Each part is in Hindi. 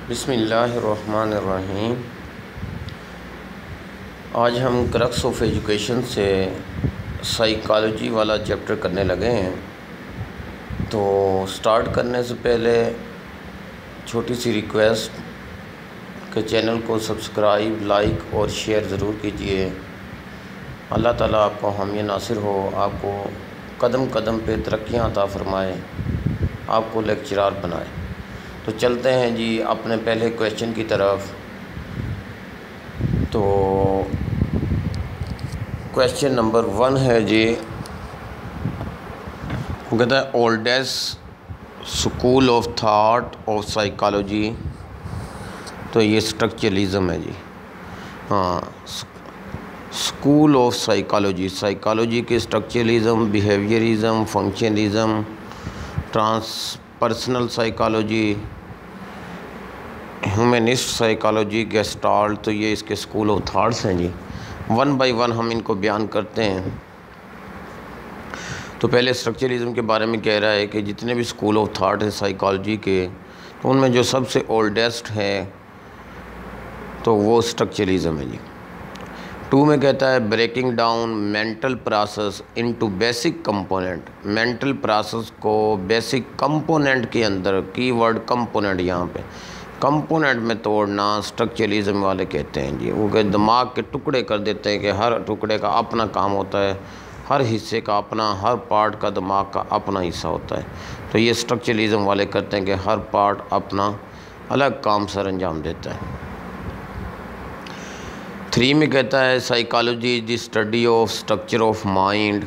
बिस्मिल्लाहिर्रहमानिर्रहीम। आज हम क्रक्स ऑफ एजुकेशन से साइकोलॉजी वाला चैप्टर करने लगे हैं। तो स्टार्ट करने से पहले छोटी सी रिक्वेस्ट कि चैनल को सब्सक्राइब, लाइक और शेयर ज़रूर कीजिए। अल्लाह ताला आपको हामी नासिर हो, आपको कदम कदम पे तरक्कियाँ अता फ़रमाए, आपको लेक्चरार बनाए। तो चलते हैं जी अपने पहले क्वेश्चन की तरफ। तो क्वेश्चन नंबर 1 है जी, वो कहता है oldest school of thought of psychology. तो ये स्ट्रक्चरलिज्म है जी। हाँ, स्कूल ऑफ साइकोलॉजी, साइकोलॉजी के structuralism, behaviourism, functionalism, transpersonal psychology, humanist psychology, gestalt. तो ये इसके स्कूल ऑफ थाट्स हैं जी। 1 बाय 1 हम इनको बयान करते हैं। तो पहले स्ट्रक्चरलिज्म के बारे में कह रहा है कि जितने भी स्कूल ऑफ थाट हैं साइकोलॉजी के, तो उनमें जो सबसे ओल्डेस्ट है तो वो स्ट्रक्चरलिज्म है जी। 2 में कहता है breaking down mental process into basic component. Mental process को बेसिक कंपोनेंट के अंदर, कीवर्ड कंपोनेंट, यहाँ पे कंपोनेंट में तोड़ना स्ट्रक्चरलिज्म वाले कहते हैं जी। वो के दिमाग के टुकड़े कर देते हैं कि हर टुकड़े का अपना काम होता है, हर हिस्से का अपना, हर पार्ट का दिमाग का अपना हिस्सा होता है। तो ये स्ट्रक्चरलिज्म वाले कहते हैं कि हर पार्ट अपना अलग काम सर अंजाम देता है। 3 में कहता है psychology is the study of structure of mind.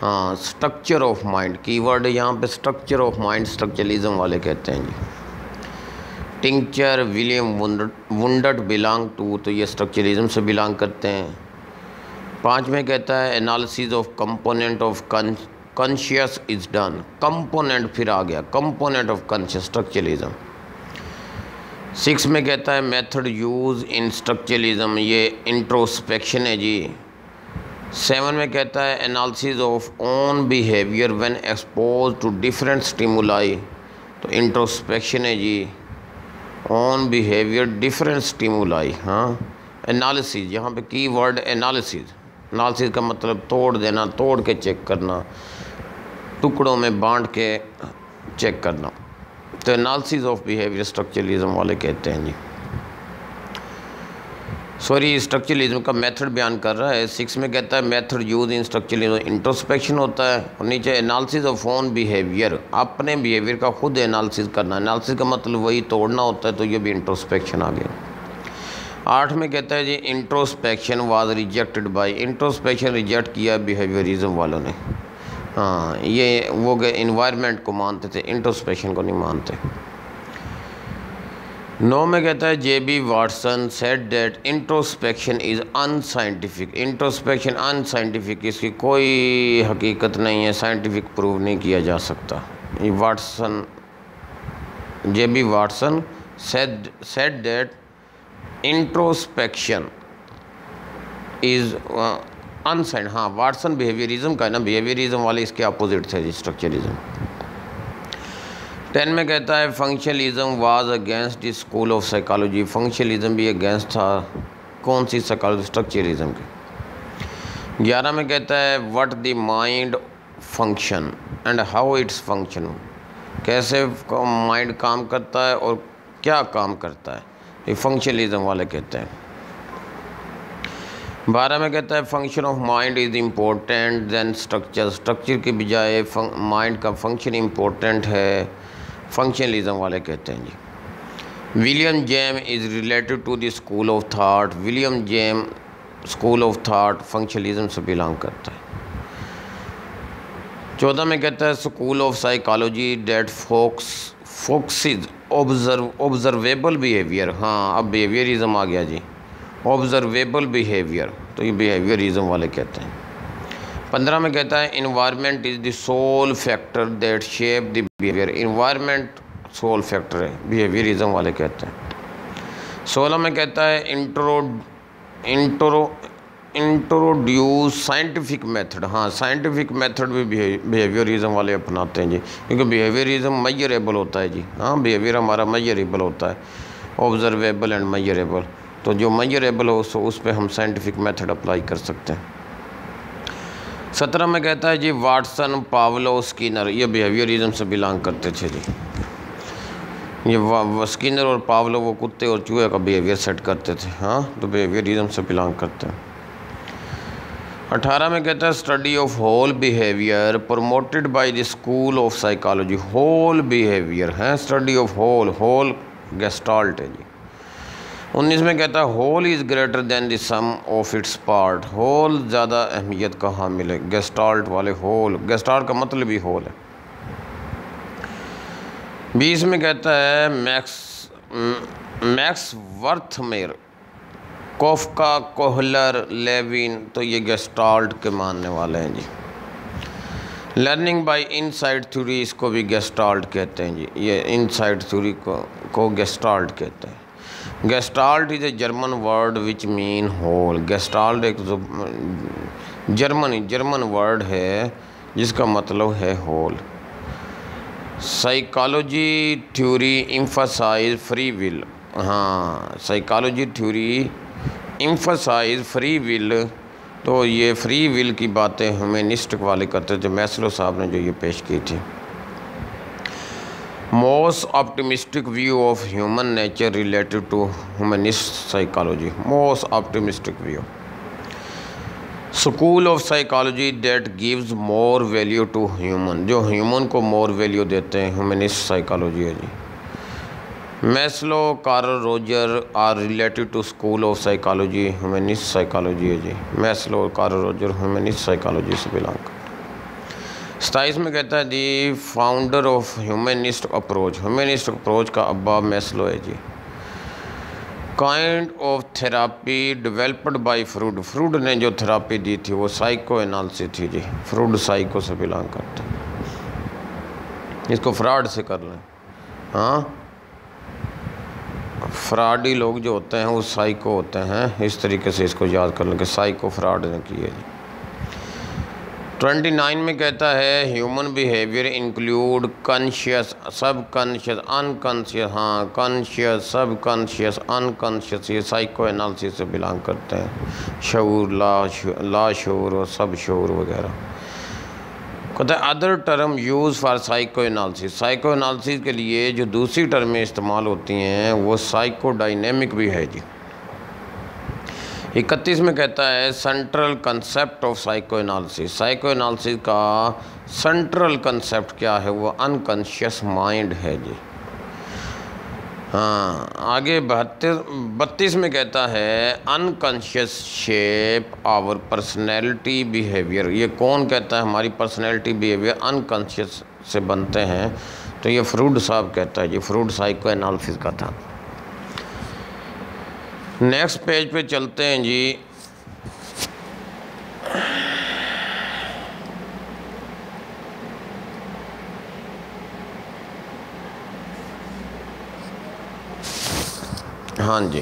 हाँ, स्ट्रक्चर ऑफ माइंड कीवर्ड है यहाँ पे, स्ट्रक्चर ऑफ माइंड स्ट्रक्चरलिज्म वाले कहते हैं जी। टिंचर विलियम वुंडट बिलोंग टू, तो ये स्ट्रक्चरलिज्म से बिलोंग करते हैं। 5 में कहता है analysis of component of conscious is done. Component फिर आ गया, कंपोनेंट ऑफ कॉन्शियस, स्ट्रक्चरलिज्म। 6 में कहता है मेथड यूज इन स्ट्रक्चरलिज्म, ये इंट्रोस्पेक्शन है जी। 7 में कहता है analysis of own behaviour when expose to different stimuli. तो इंट्रोस्पेक्शन है जी, ऑन बिहेवियर डिफरेंट स्टिमुलाई। हाँ, एनालिसिस, यहाँ पे की वर्ड एनालिसिस। एनालिसिस का मतलब तोड़ देना, तोड़ के चेक करना, टुकड़ों में बांट के चेक करना। तो एनालिसिस ऑफ बिहेवियर स्ट्रक्चरलिज्म वाले कहते हैं जी। सॉरी, स्ट्रक्चरलिज्म का मेथड बयान कर रहा है। 6 में कहता है method use in structuralism, introspection होता है। और नीचे एनालिसिस ऑफ ओन बिहेवियर, अपने बिहेवियर का खुद एनालिसिस करना। एनालिसिस का मतलब वही तोड़ना होता है, तो ये भी इंट्रोस्पेक्शन आ गया। 8 में कहता है जी introspection was rejected by, introspection reject किया बिहेवियरिज्म वालों ने। हाँ, ये वो गए इन्वायरमेंट को मानते थे, इंट्रोस्पेक्शन को नहीं मानते। 9 में कहता है J.B. Watson said that introspection is unscientific. Introspection unscientific, इसकी कोई हकीकत नहीं है, साइंटिफिक प्रूव नहीं किया जा सकता। ये Watson, J.B. Watson said that introspection is unscientific. हाँ, वाटसन बिहेवियरिज्म का है ना, बिहेवियरिज्म वाले इसके अपोजिट थे जी, स्ट्रक्चरलिज्म। 10 में कहता है functionalism was against the school of psychology. Functionalism भी अगेंस्ट था कौन सी साइकोलॉजी, स्ट्रक्चरलिज्म के। 11 में कहता है what the mind function and how its function, कैसे माइंड काम करता है और क्या काम करता है, ये फंक्शनलिज्म वाले कहते हैं। 12 में कहता है function of mind is important then structure, structure के बजाय माइंड का फंक्शन इम्पोर्टेंट है, फंक्शनलिज्म वाले कहते हैं जी। William James is related to the school of thought, William James school of thought functionalism से बिलोंग करता है। 14 में कहता है school of psychology that focuses observable behaviour. हाँ, अब बिहेवियरिज्म आ गया जी, ऑब्जर्वेबल बिहेवियर, तो ये बिहेवियरिज्म वाले कहते हैं। 15 में कहता है environment is the sole factor that shape the behaviour. Environment sole factor है, बिहेवियरिज्म वाले कहते हैं। 16 में कहता है इंट्रोड्यूस साइंटिफिक मेथड। हाँ, साइंटिफिक मेथड भी बिहेवियरिज्म वाले अपनाते हैं जी, क्योंकि बिहेवियरिज्म मेजरेबल होता है जी। हाँ, बिहेवियर हमारा मेजरेबल होता है, ऑब्जर्वेबल एंड मेजरेबल। तो जो मेजरेबल हो उस पर हम साइंटिफिक मेथड अप्लाई कर सकते हैं। 17 में कहता है जी वाटसन, पावलो, स्किनर, ये बिहेवियरिज्म से बिलोंग करते थे जी। ये स्किनर और पावलो वो कुत्ते और चूहे का बिहेवियर सेट करते थे। हाँ, तो बिहेवियरिज्म से बिलोंग करते हैं। 18 में कहता है study of whole behaviour promoted by the school of psychology. Whole behaviour है, स्टडी ऑफ होल गेस्टाल्ट है जी। 19 में कहता है whole is greater than the sum of its part. Whole ज़्यादा अहमियत का हामिल है, गेस्टाल्ट वाले होल, गेस्टाल्ट का मतलब ही होल है। 20 में कहता है मैक्स वर्थमेर, कोफका, कोहलर, लेविन, तो ये गेस्टाल्ट के मानने वाले हैं जी। लर्निंग बाय इनसाइड थ्योरी, इसको भी गेस्टाल्ट कहते हैं जी। ये इनसाइड थ्योरी को गेस्टाल्ट कहते हैं। Gestalt is a German word which mean whole. Gestalt एक जर्मन वर्ड है जिसका मतलब है whole. Psychology theory emphasise free will. हाँ, psychology theory emphasise free will, तो ये फ्री विल की बातें ह्यूमनिस्ट वाले करते थे, मैस्लो साहब ने जो ये पेश की थी। Most optimistic view of human nature related to humanist psychology. Most optimistic view, school of psychology that gives more value to human, जो ह्यूमन को मोर वैल्यू देते हैं, ह्यूमनिस्ट साइकोलॉजी है जी। Maslow, Carl Roger are related to school of psychology, humanist psychology है जी। Maslow, Carl Roger humanist psychology से बिलोंग करते हैं। 27 में कहता है the founder of humanist approach. Humanist approach का अब्बा मैस्लो है जी। Kind of therapy developed by Freud. Freud ने जो थेरापी दी थी वो साइको एनालिसिस थी जी। फ्रूड साइको से बिलोंग करते हैं, इसको फ्रॉड से कर लें। हाँ, फ्रॉडी लोग जो होते हैं वो साइको होते हैं, इस तरीके से इसको याद कर लें कि साइको फ्रॉड ने की है जी। 29 में कहता है ह्यूमन बिहेवियर इंक्लूड कॉन्शियस, सब कॉन्शियस, अनकॉन्शियस। हाँ, कॉन्शियस, सब कॉन्शियस, अनकॉन्शियस, ये साइको एनालिसिस से बिलोंग करते हैं। शऊर, लाशऊर और सब शऊर वगैरह। कहता है other term use for psycho analysis. Psycho analysis के लिए जो दूसरी टर्में इस्तेमाल होती हैं वो साइको डायनेमिक भी है जी। 31 में कहता है central concept of psycho analysis. Psycho analysis का सेंट्रल कंसेप्ट क्या है, वो अनकॉन्शियस माइंड है जी। हाँ, आगे 32 में कहता है unconscious shape our personality behaviour. ये कौन कहता है हमारी पर्सनैलिटी बिहेवियर अनकॉन्शियस से बनते हैं, तो ये फ्रूड साहब कहता है जी। फ्रूड साइको एनालिसिस का था। नेक्स्ट पेज पे चलते हैं जी। हाँ जी,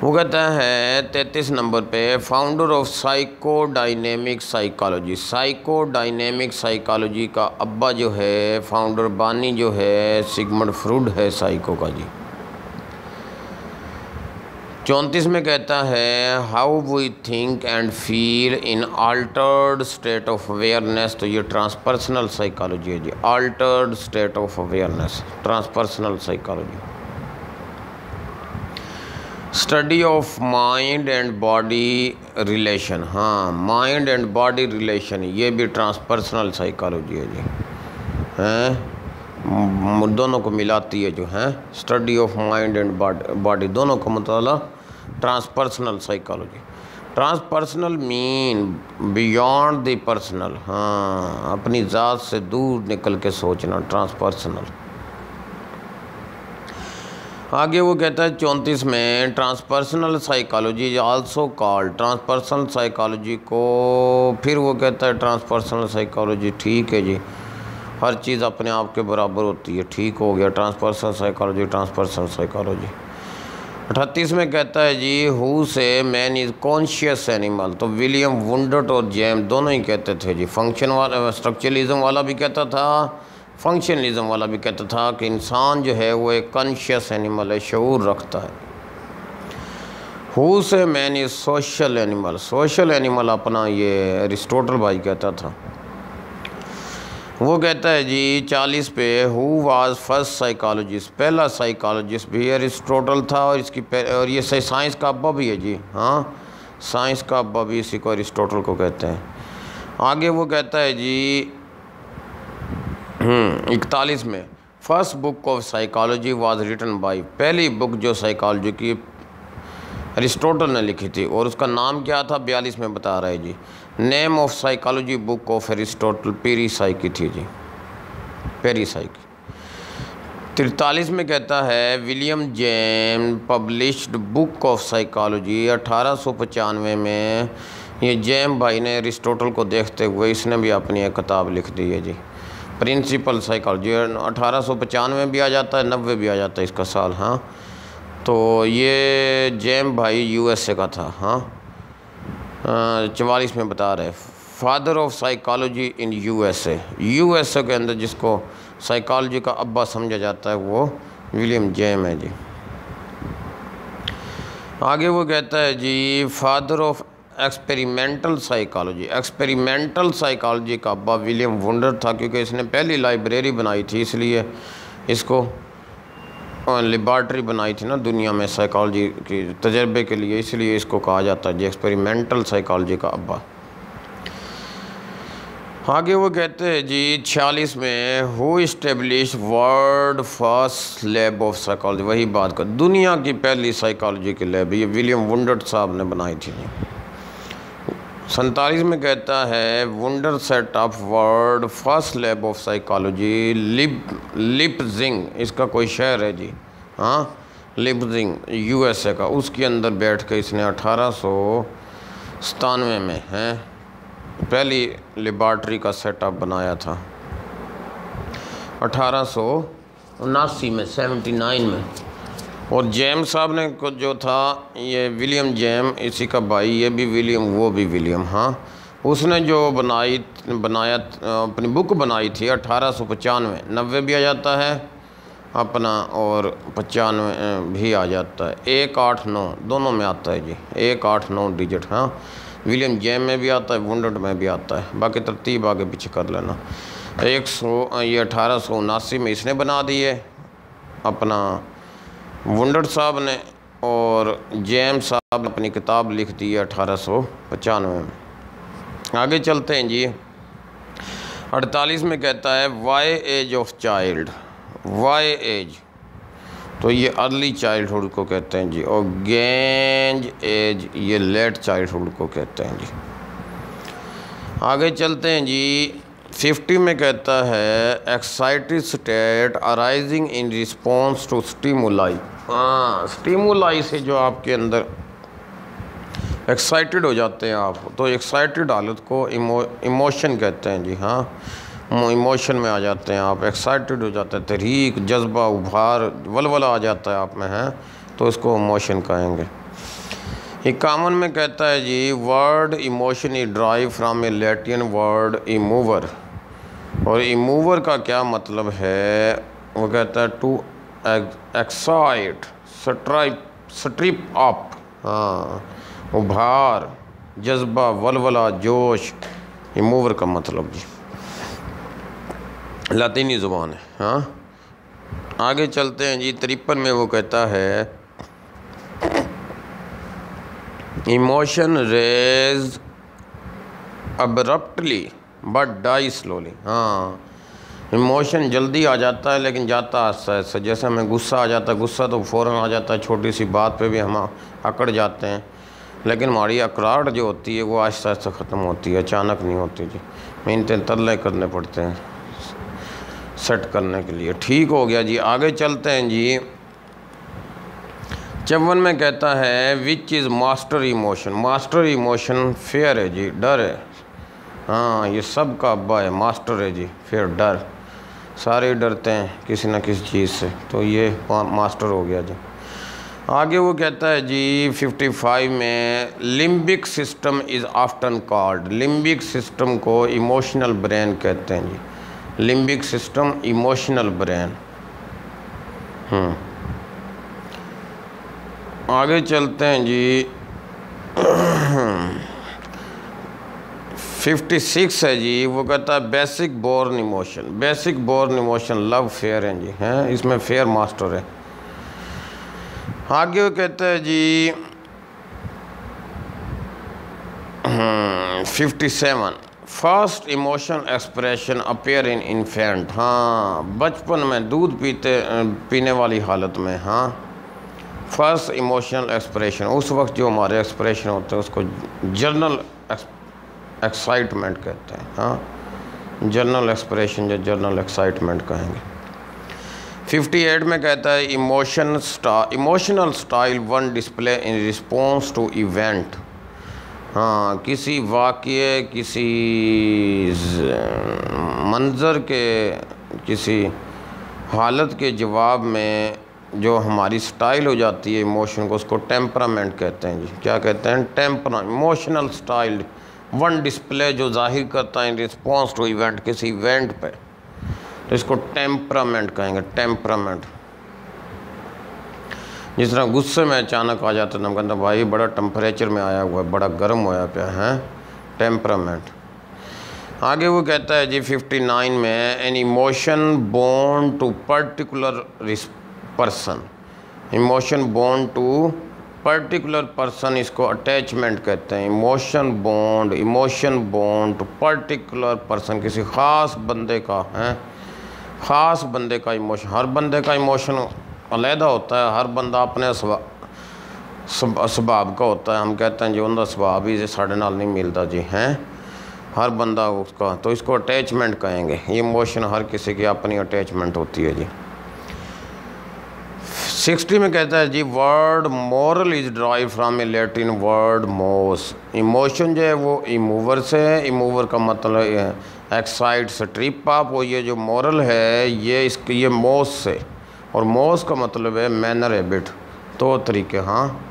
वो कहता है 33 नंबर पे founder of psycho dynamic psychology. Psycho dynamic psychology का अब्बा जो है, फाउंडर बानी जो है, सिगमंड फ्रूड है साइको का जी। 34 में कहता है how we think and feel in altered state of awareness, तो ये ट्रांसपर्सनल साइकोलॉजी है जी। Altered state of awareness, transpersonal psychology. Study of mind and body relation. हाँ, माइंड एंड बॉडी रिलेशन, ये भी ट्रांसपर्सनल साइकोलॉजी है जी। हैं, दोनों को मिलाती है जो है, study of mind and body, दोनों का मतलब transpersonal psychology. Transpersonal mean beyond the personal. हाँ, अपनी ज़ात से दूर निकल के सोचना, ट्रांसपर्सनल। आगे वो कहता है 34 में ट्रांसपर्सनल साइकोलॉजी आल्सो कॉल्ड। ट्रांसपर्सनल साइकोलॉजी को फिर वो कहता है ट्रांसपर्सनल साइकोलॉजी। ठीक है जी, हर चीज़ अपने आप के बराबर होती है, ठीक हो गया। ट्रांसपर्सनल साइकोलॉजी, ट्रांसपर्सनल साइकोलॉजी। 38 में कहता है जी हु से मैन इज़ कॉन्शियस एनिमल। तो विलियम वुंडर्ट और जेम दोनों ही कहते थे जी। फंक्शन वाला, स्ट्रक्चरलिज्म वाला भी कहता था, फंक्शनलिज्म वाला भी कहता था कि इंसान जो है वो एक कॉन्शियस एनिमल है, शऊर रखता है। हु से man is social animal, social animal अपना ये अरिस्टोटल भाई कहता था। वो कहता है जी 40 पे हु वाज फर्स्ट साइकोलॉजिस्ट, पहला साइकोलॉजिस्ट भी अरिस्टोटल था और और ये साइंस का अब्बा भी है जी। हाँ, साइंस का अब्बा भी इसी को अरिस्टोटल को कहते हैं। आगे वो कहता है जी 41 में first book of psychology was written by, पहली बुक जो साइकोलॉजी की अरिस्टोटल ने लिखी थी और उसका नाम क्या था 42 में बता रहा है जी। Name of psychology book of Aristotle Peri Psyche थी जी, पेरीसाइकी। 43 में कहता है William James published book of psychology, 1895 में ये जेम भाई ने अरिस्टोटल को देखते हुए इसने भी अपनी एक किताब लिख दी है जी, प्रिंसिपल साइकोलॉजी। 1895 भी आ जाता है, 90 भी आ जाता है इसका साल। हाँ, तो ये जेम भाई यूएसए का था। हाँ, 44 में बता रहे father of psychology in USA, USA के अंदर जिसको साइकोलॉजी का अब्बा समझा जाता है वो विलियम जेम है जी। आगे वो कहता है जी father of experimental psychology, experimental psychology का अब्बा विलियम वुंडर था, क्योंकि इसने पहली लाइब्रेरी बनाई थी, इसलिए इसको लेबॉर्ट्री बनाई थी ना दुनिया में साइकोलॉजी के तजर्बे के लिए, इसलिए इसको कहा जाता है जी एक्सपेरिमेंटल साइकोलॉजी का अब्बा। आगे वो कहते हैं जी 46 में who establish world first lab of psychology, वही बात कर, दुनिया की पहली साइकोलॉजी की लैब ये विलियम वुंडर साहब ने बनाई थी। 47 में कहता है Wundt set up world first lab of psychology Leipzig, इसका कोई शहर है जी। हाँ, लिपजिंग यूएसए का, उसके अंदर बैठ के इसने 1897 में है पहली लेबॉर्ट्री का सेटअप बनाया था। 1879 में 79 में। और जेम साहब ने कुछ जो था ये विलियम जेम, इसी का भाई, ये भी विलियम वो भी विलियम। हाँ, उसने जो बनाया अपनी बुक बनाई थी 1895, 90 भी आ जाता है अपना और 95 भी आ जाता है, 189 दोनों में आता है जी, 189 डिजिट। हाँ, विलियम जेम में भी आता है, वुंडर्ट में भी आता है, बाकी तरतीब आगे पीछे कर लेना। 1879 में इसने बना दिए अपना वुंडर्ट साहब ने, और जेम साहब ने अपनी किताब लिख दी है 1895 में। आगे चलते हैं जी 48 में कहता है why age of child, why age तो ये अर्ली चाइल्डहुड को कहते हैं जी, और गेंज एज ये लेट चाइल्डहुड को कहते हैं जी। आगे चलते हैं जी 50 में कहता है excited state arising in response to stimuli. हाँ, स्टिमुलाई से जो आपके अंदर एक्साइटेड हो जाते हैं आप, तो एक्साइटेड हालत को इमोशन कहते हैं जी। हाँ, इमोशन में आ जाते हैं आप, एक्साइटेड हो जाते हैं, तहरीक, जज्बा, उभार, वलवला आ जाता है आप में, है तो इसको इमोशन कहेंगे। 51 में कहता है जी word emotion is drive from a Latin word emovere, और इमूवर का क्या मतलब है, वो कहता है टू एक्साइट, स्ट्रिप अप, हाँ, उभार, जज्बा, वलवला, जोश, इमूवर का मतलब जी लातीनी ज़ुबान है। हाँ, आगे चलते हैं जी 53 में वो कहता है emotion raise abruptly but die slowly. हाँ, इमोशन जल्दी आ जाता है लेकिन जाता आस्ता आस्ता, जैसे हमें गुस्सा आ जाता है, गुस्सा तो फ़ौरन आ जाता है, छोटी सी बात पे भी हम अकड़ जाते हैं, लेकिन हमारी अकड़ाहट जो होती है वो आहिस्ता आहिस्ता ख़त्म होती है, अचानक नहीं होती जी, मेहनतें तरले करने पड़ते हैं सेट करने के लिए। ठीक हो गया जी। आगे चलते हैं जी 54 में कहता है which is master emotion, master emotion fair है जी, डर है। हाँ, ये सब का अब्बा है, मास्टर है जी, फिर डर, सारे डरते हैं किसी न किसी चीज़ से, तो ये मास्टर हो गया जी। आगे वो कहता है जी 55 में limbic system is often called, limbic system को इमोशनल ब्रेन कहते हैं जी, लिम्बिक सिस्टम इमोशनल ब्रेन। आगे चलते हैं जी 56 है जी, वो कहता है basic born emotion, basic born emotion love fear है जी, हैं इसमें फेयर मास्टर है। आगे वो कहता है जी 57 first emotional expression appear in infant, हाँ बचपन में दूध पीने वाली हालत में, हाँ फर्स्ट इमोशनल एक्सप्रेशन उस वक्त जो हमारे एक्सप्रेशन होते हैं उसको जर्नल एक्साइटमेंट कहते हैं, हाँ जर्नल एक्सप्रेशन या जर्नल एक्साइटमेंट कहेंगे। 58 में कहता है emotional style one display in response to event, हाँ किसी वाक़ये, किसी मंज़र के, किसी हालत के जवाब में जो हमारी स्टाइल हो जाती है इमोशन को, उसको टेम्परामेंट कहते हैं जी। क्या कहते हैं? Tempera emotional style one display जो जाहिर करता है इन रिस्पॉन्स टू इवेंट, किसी इवेंट पे, तो इसको टेम्परामेंट कहेंगे, टेम्परामेंट। जिस तरह गुस्से में अचानक आ जाता है, हम कहते हैं भाई बड़ा टेम्परेचर में आया हुआ है, बड़ा गर्म होया पिया है, टेम्परामेंट। आगे वो कहता है जी 59 में an emotion bond to particular person, emotion bond to particular person, इसको अटैचमेंट कहते हैं। Emotion bond to particular person, किसी ख़ास बंदे का है, ख़ास बंदे का इमोशन। हर बंदे का इमोशन अलहदा होता है, हर बंदा अपने स्वभाव का होता है। हम कहते हैं जी उनका स्वभाव ही साढ़े नाल नहीं मिलता जी, हैं हर बंदा उसका, तो इसको अटैचमेंट कहेंगे। इमोशन हर किसी की अपनी अटैचमेंट होती है जी। 60 में कहता है जी word moral is drive from a Latin word mos, emotion जो है वो इमूवर से है, इमूवर का मतलब है एक्साइट से ट्रिप अप, और ये जो मोरल है ये मोस से, और मोस का मतलब है मैनर हैबिट, तो तरीके। हाँ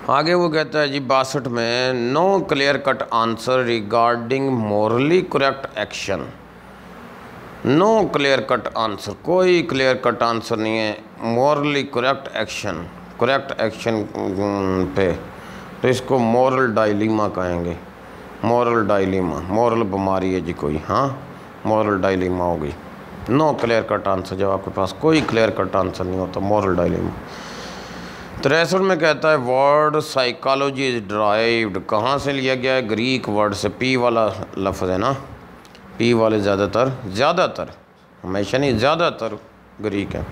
आगे वो कहता है जी 62 में no clear cut answer regarding morally correct action, no clear cut answer, कोई क्लियर कट आंसर नहीं है मोरली करेक्ट एक्शन पे, तो इसको मोरल डायलीमा कहेंगे। मोरल डायलीमा, मोरल बीमारी है जी कोई, हाँ मोरल डायलीमा होगी। नो क्लियर कट आंसर, जब आपके पास कोई क्लियर कट आंसर नहीं होता, मोरल डायलीमा। 63 में कहता है वर्ड साइकोलॉजी इज ड्राइव्ड, कहाँ से लिया गया है? ग्रीक वर्ड से, पी वाला लफ्ज़ है ना, पी वाले ज़्यादातर हमेशा नहीं, ज़्यादातर ग्रीक है।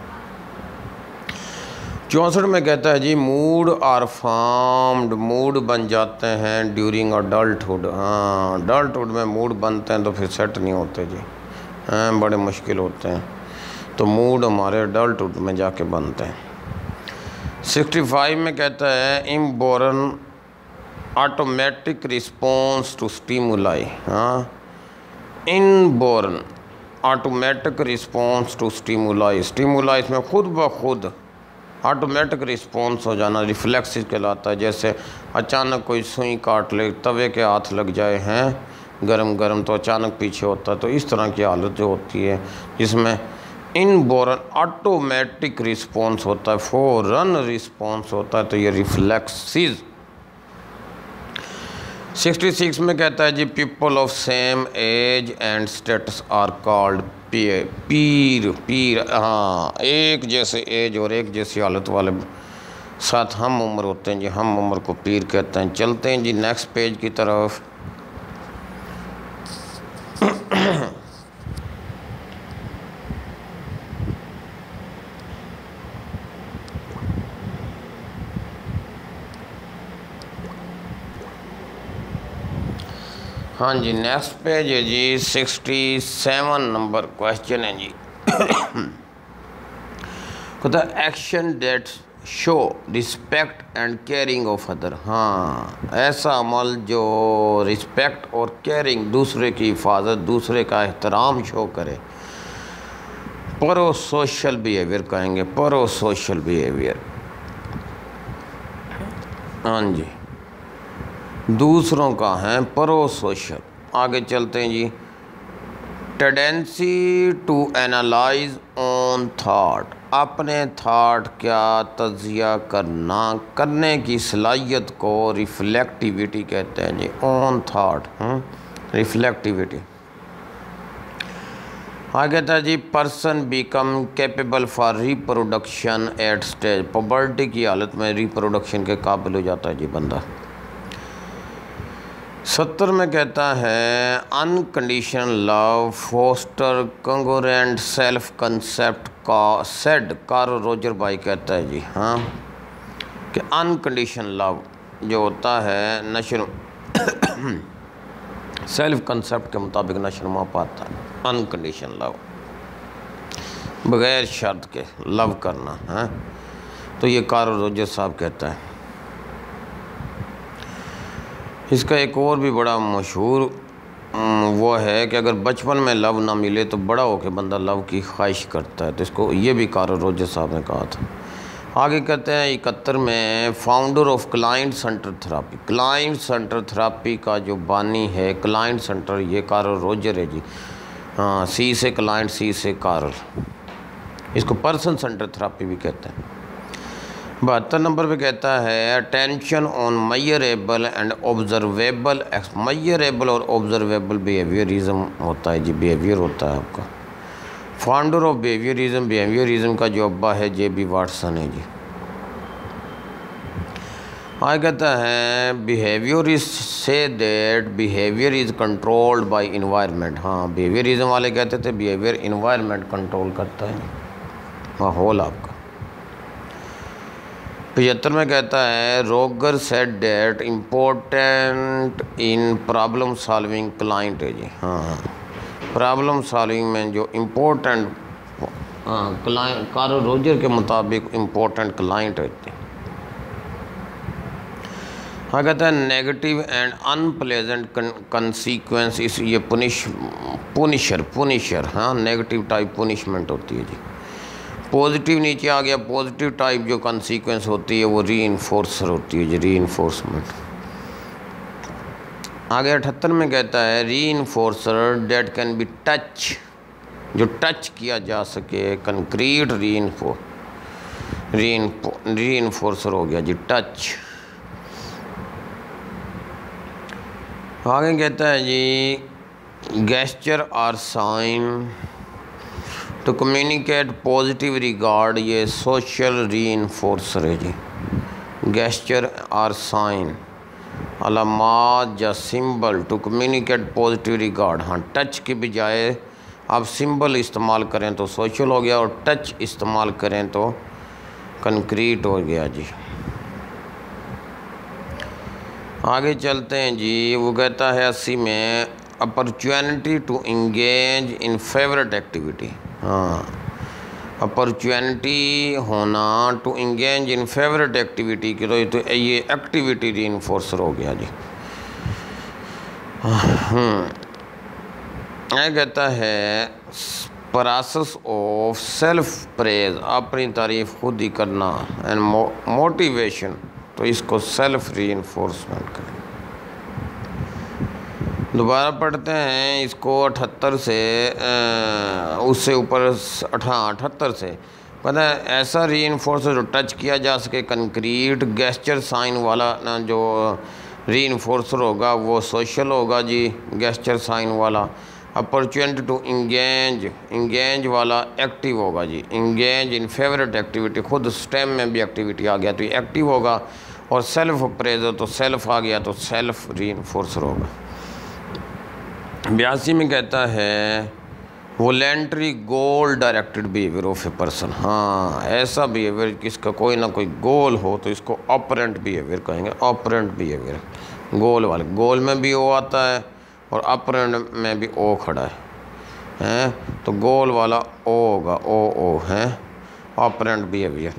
64 में कहता है जी मूड आर फॉर्म्ड, मूड बन जाते हैं ड्यूरिंग अडल्टहुड, हाँ अडल्टहुड में मूड बनते हैं तो फिर सेट नहीं होते जी, हैं बड़े मुश्किल होते हैं, तो मूड हमारे अडल्टहुड में जाके बनते हैं। 65 में कहता है inborn automatic response to stimuli, हाँ inborn automatic response to stimuli, stimuli इसमें खुद ब खुद ऑटोमेटिक रिस्पॉन्स हो जाना, रिफ्लेक्सिस कहलाता है। जैसे अचानक कोई सुई काट ले, तवे के हाथ लग जाए हैं गरम गरम, तो अचानक पीछे होता है, तो इस तरह की हालत जो होती है जिसमें इनबोर्न ऑटोमेटिक रिस्पॉन्स होता है, फौरन रिस्पॉन्स होता है, तो ये रिफ्लेक्सिस। 66 में कहता है जी people of same age and status are called peer, हाँ एक जैसे एज और एक जैसी हालत वाले साथ हम उम्र होते हैं जी, हम उम्र को पीर कहते हैं। चलते हैं जी नेक्स्ट पेज की तरफ। हाँ जी नेक्स्ट पेज है जी 67 नंबर क्वेश्चन है जी। कहता है action that show respect and caring of other, हाँ ऐसा अमल जो रिस्पेक्ट और केयरिंग, दूसरे की हिफाजत, दूसरे का एहतराम शो करे। प्रो सोशल बिहेवियर कहेंगे, प्रो सोशल बिहेवियर। हाँ जी, दूसरों का है प्रो सोशल। आगे चलते हैं जी। Tendency to analyse on thought, अपने थाट क्या तजिया करने की सलाहियत को रिफ्लेक्टिविटी कहते हैं जी। On that, reflectivity. आगे कहता है जी person become capable for reproduction at stage, puberty की हालत में रिप्रोडक्शन के काबिल हो जाता है जी बंदा। 70 में कहता है unconditional love foster congruent self concept का सेड कार्ल रोजर भाई कहता है जी। हाँ, कि अनकंडीशनल लव जो होता है नशर सेल्फ कंसेप्ट के मुताबिक नशरमा पाता है। अनकंडीशनल लव, बगैर शर्त के लव करना है, तो ये कार्ल रोजर साहब कहता है। इसका एक और भी बड़ा मशहूर वो है कि अगर बचपन में लव ना मिले तो बड़ा होकर बंदा लव की ख्वाहिश करता है, तो इसको ये भी कार्ल रोजर साहब ने कहा था। आगे कहते हैं 71 में founder of client centre therapy, client centre therapy का जो बानी है क्लाइंट सेंटर, ये कार्ल रोजर है जी। हाँ, सी से क्लाइंट, सी से कार्ल। इसको पर्सन सेंटर थेरापी भी कहते हैं। 72 नंबर पे कहता है attention on measurable and observable, measurable और ऑब्जर्वेबल बिहेवियरिज्म होता है जी, बिहेवियर होता है आपका। फाउंडर ऑफ बिहेवियरिज्म, बिहेवियरिज्म का जो अब्बा है जे.बी. वाटसन है जी। आगे कहता है behaviourist say that behaviour is controlled by environment. हाँ, बिहेवियरिज्म वाले कहते थे बिहेवियर इन्वायरमेंट कंट्रोल करता है, माहौल आपका। 75 में कहता है Roger said that important in problem solving client है जी। हाँ, प्रॉब्लम सॉल्विंग में जो इम्पोर्टेंट क्लाइंट कार्ल रोजर के मुताबिक इम्पोर्टेंट क्लाइंट रहते हैं। हाँ, कहता है नेगेटिव एंड अनप्लेजेंट कंसीक्वेंस, इस ये पुनिशर। हाँ, नेगेटिव टाइप पुनिशमेंट होती है जी। पॉजिटिव नीचे आ गया, पॉजिटिव टाइप जो कंसीक्वेंस होती है वो रीइंफोर्सर होती है जी, रीइंफोर्समेंट। आगे 78 में कहता है रीइंफोर्सर डेट कैन बी टच, जो टच किया जा सके, कंक्रीट रीइंफोर्सर हो गया जी, टच। आगे कहता है जी gesture or sign to communicate positive regard, ये सोशल रीइंफोर्सर है जी। गेस्चर आर साइन, अलामात या symbol to communicate positive regard. हाँ, टच के बजाय आप सिंबल इस्तेमाल करें तो सोशल हो गया, और टच इस्तेमाल करें तो कंक्रीट हो गया जी। आगे चलते हैं जी। वो कहता है 80 में opportunity to engage in favourite activity. हाँ, अपॉर्चुनिटी होना to engage in favourite activity की, तो ये एक्टिविटी रीइंफोर्सर हो गया जी। यह कहता है प्रोसेस ऑफ सेल्फ प्रेज, अपनी तारीफ खुद ही करना, एंड मोटिवेशन, तो इसको सेल्फ रीइंफोर्समेंट करें। दोबारा पढ़ते हैं इसको 78 से, उससे ऊपर 78 से पता है ऐसा रीइंफोर्सर जो टच किया जा सके, कंक्रीट गेस्चर साइन वाला जो रीइंफोर्सर होगा वो सोशल होगा जी, गेस्चर साइन वाला। अपॉर्चुनिटी टू इंगेज वाला एक्टिव होगा जी, इंगेज इन फेवरेट एक्टिविटी, खुद स्टेम में भी एक्टिविटी आ गया तो ये एक्टिव होगा, और सेल्फ अप्रेजल तो सेल्फ आ गया तो सेल्फ रीइंफोर्सर होगा। 82 में कहता है voluntary goal directed behaviour of a person. हाँ, ऐसा बिहेवियर किसका कोई ना कोई गोल हो तो इसको ऑपरेंट बिहेवियर कहेंगे। ऑपरेंट बिहेवियर, गोल वाले, गोल में भी ओ आता है और ऑपरेंट में भी ओ खड़ा है, तो गोल वाला ओ होगा, ओ है ऑपरेंट बिहेवियर।